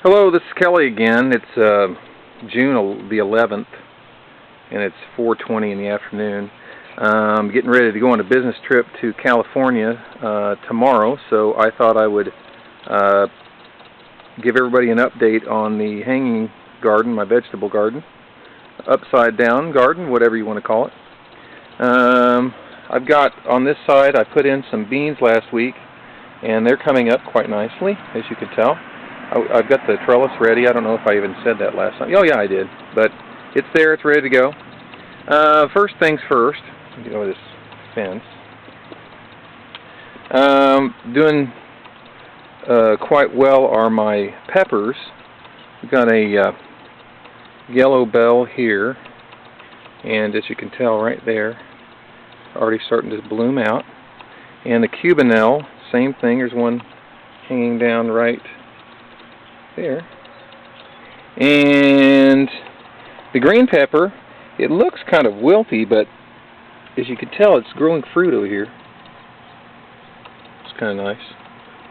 Hello, this is Kelly again. It's June the 11th, and it's 4:20 in the afternoon. I'm getting ready to go on a business trip to California tomorrow, so I thought I would give everybody an update on the hanging garden, my vegetable garden, upside down garden, whatever you want to call it. I've got on this side, I put in some beans last week, and they're coming up quite nicely, as you can tell. I've got the trellis ready. I don't know if I even said that last time. Oh yeah, I did. But it's there. It's ready to go. First things first. Get over this fence. Doing quite well are my peppers. We've got a yellow bell here, and as you can tell right there, already starting to bloom out. And the cubanelle, same thing. There's one hanging down right there. And the green pepper, it looks kind of wilty, but as you can tell, it's growing fruit over here. It's kind of nice.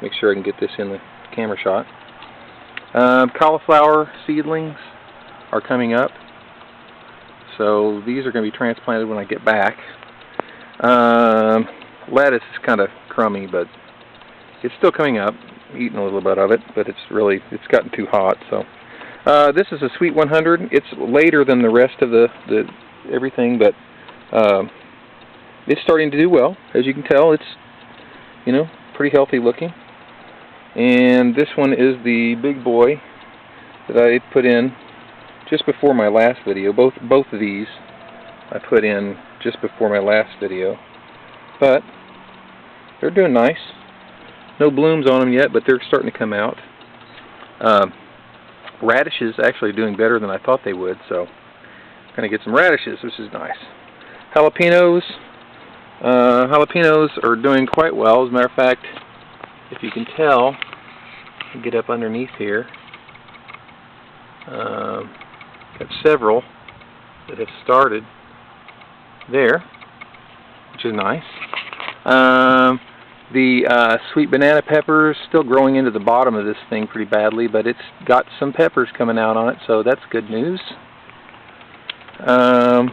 Make sure I can get this in the camera shot. Cauliflower seedlings are coming up, so these are going to be transplanted when I get back. Lettuce is kind of crummy, but it's still coming up. Eating a little bit of it, but it's gotten too hot. So this is a Sweet 100. It's later than the rest of the everything, but it's starting to do well. As you can tell, it's pretty healthy looking. And this one is the big boy that I put in just before my last video. Both of these I put in just before my last video, but they're doing nice. No blooms on them yet, but they're starting to come out. Radishes actually are doing better than I thought they would, so I'm going to get some radishes, which is nice. Jalapenos are doing quite well. As a matter of fact, if you can tell, get up underneath here. Got several that have started there, which is nice. The sweet banana peppers still growing into the bottom of this thing pretty badly, but it's got some peppers coming out on it, so that's good news. The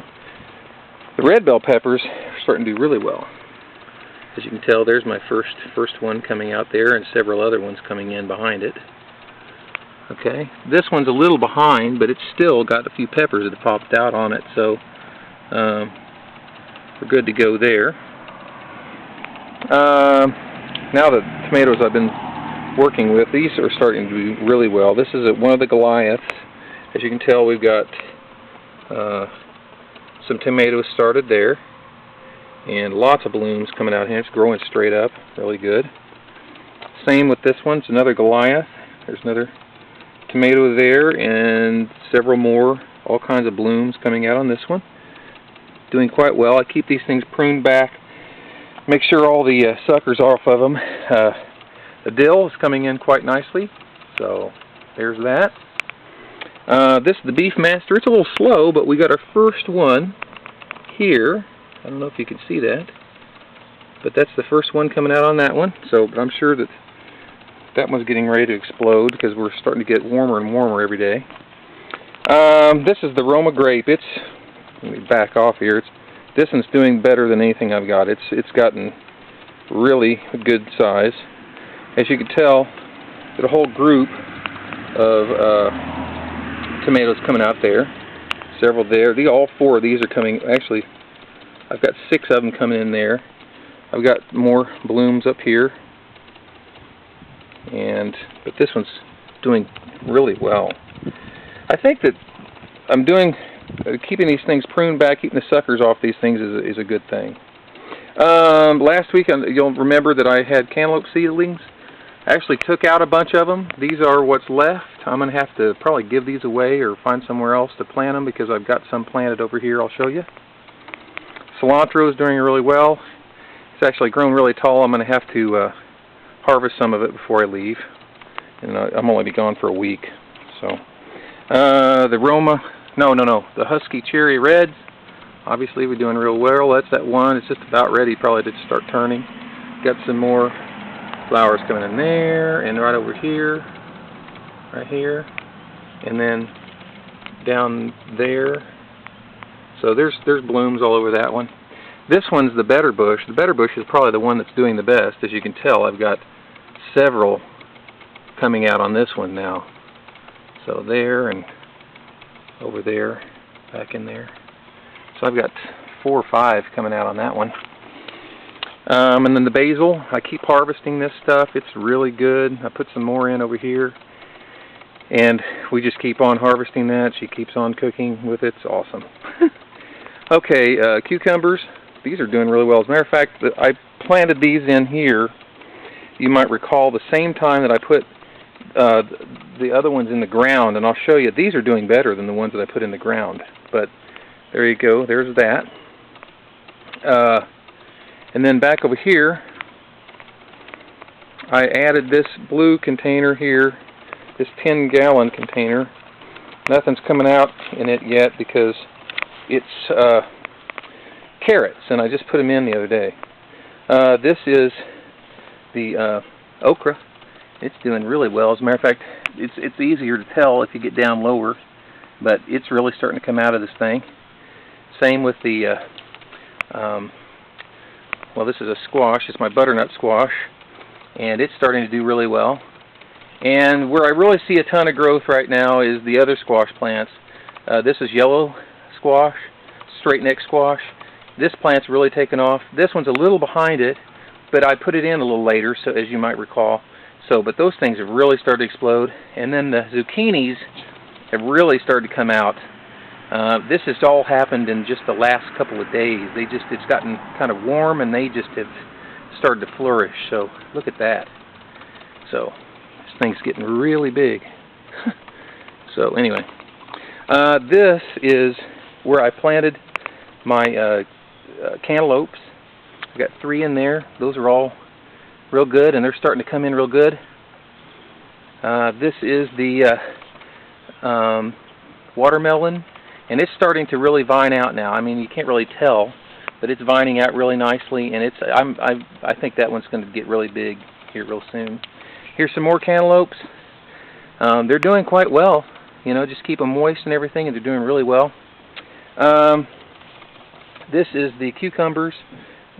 red bell peppers are starting to do really well. As you can tell, there's my first one coming out there, and several other ones coming in behind it. Okay, this one's a little behind, but it's still got a few peppers that have popped out on it, so we're good to go there. Now the tomatoes I've been working with, these are starting to do really well. This is one of the Goliaths. As you can tell, we've got some tomatoes started there, and lots of blooms coming out here. It's growing straight up, really good. Same with this one. It's another Goliath. There's another tomato there, and several more, all kinds of blooms coming out on this one. Doing quite well. I keep these things pruned back. Make sure all the suckers are off of them. The dill is coming in quite nicely, so there's that. This is the Beef Master. It's a little slow, but we got our first one here. I don't know if you can see that, but that's the first one coming out on that one. So, but I'm sure that one's getting ready to explode because we're starting to get warmer and warmer every day. This is the Roma grape. Let me back off here. This one's doing better than anything I've got. It's gotten really good size. As you can tell, there's a whole group of tomatoes coming out there. Several there. All four of these are coming. Actually, I've got 6 of them coming in there. I've got more blooms up here. But this one's doing really well. I think that I'm keeping these things pruned back, keeping the suckers off these things is a good thing. Last week, you'll remember that I had cantaloupe seedlings. I actually took out a bunch of them. These are what's left. I'm going to have to probably give these away or find somewhere else to plant them because I've got some planted over here. I'll show you. Cilantro is doing really well. It's actually grown really tall. I'm going to have to harvest some of it before I leave. And I'm only be gone for a week. So the Roma... No. The Husky Cherry Reds, obviously we're doing real well. That's that one. It's just about ready probably to start turning. Got some more flowers coming in there and right over here. right here, and then down there. So there's blooms all over that one. This one's the better bush. The better bush is probably the one that's doing the best. As you can tell, I've got several coming out on this one now. So there and over there, back in there. So I've got 4 or 5 coming out on that one. And then the basil, I keep harvesting this stuff. It's really good. I put some more in over here. And we just keep on harvesting that. She keeps on cooking with it. It's awesome. Okay, cucumbers. These are doing really well. As a matter of fact, I planted these in here. You might recall the same time that I put the other ones in the ground, and I'll show you. These are doing better than the ones that I put in the ground. But there you go. There's that. And then back over here, I added this blue container here, this 10-gallon container. Nothing's coming out in it yet because it's carrots, and I just put them in the other day. This is the okra. It's doing really well. As a matter of fact, it's easier to tell if you get down lower, but it's really starting to come out of this thing. Same with the, well, this is a squash. It's my butternut squash, and it's starting to do really well. And where I really see a ton of growth right now is the other squash plants. This is yellow squash, straight neck squash. This plant's really taken off. This one's a little behind it, but I put it in a little later, so as you might recall. So, but those things have really started to explode. And then the zucchinis have really started to come out. This has all happened in just the last couple of days. It's gotten kind of warm, and they just have started to flourish. So look at that. So this thing's getting really big. So anyway, this is where I planted my cantaloupes. I've got 3 in there. Those are all real good, and they're starting to come in real good. This is the watermelon, and it's starting to really vine out now. I mean, you can't really tell, but it's vining out really nicely, and I think that one's going to get really big here real soon. Here's some more cantaloupes. They're doing quite well. You know, just keep them moist and everything, and they're doing really well. This is the cucumbers.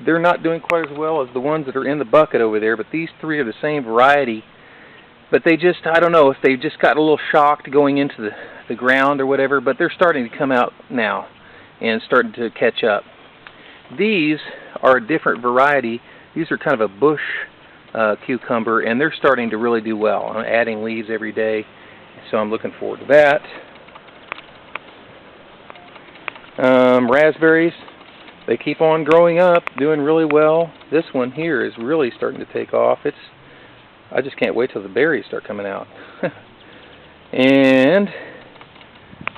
They're not doing quite as well as the ones that are in the bucket over there, but these 3 are the same variety. But they just, I don't know if they just got a little shocked going into the ground or whatever, but they're starting to come out now and starting to catch up. These are a different variety. These are kind of a bush cucumber, and they're starting to really do well. I'm adding leaves every day, so I'm looking forward to that. Raspberries. They keep on growing up, doing really well. This one here is really starting to take off. I just can't wait till the berries start coming out. And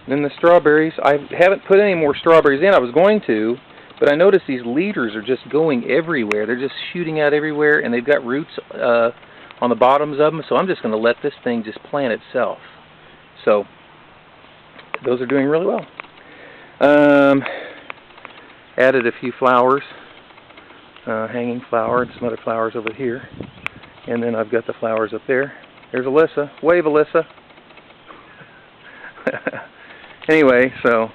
then the strawberries. I haven't put any more strawberries in. I was going to, but I noticed these leaders are just going everywhere. They're just shooting out everywhere, and they've got roots on the bottoms of them, so I'm just going to let this thing just plant itself. So those are doing really well. Added a few flowers, hanging flower, and some other flowers over here. And then I've got the flowers up there. There's Alyssa. Wave, Alyssa. Anyway, so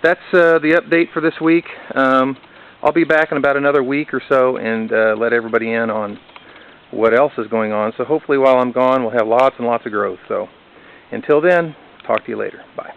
that's the update for this week. I'll be back in about another week or so and let everybody in on what else is going on. So hopefully while I'm gone, we'll have lots and lots of growth. So until then, talk to you later. Bye.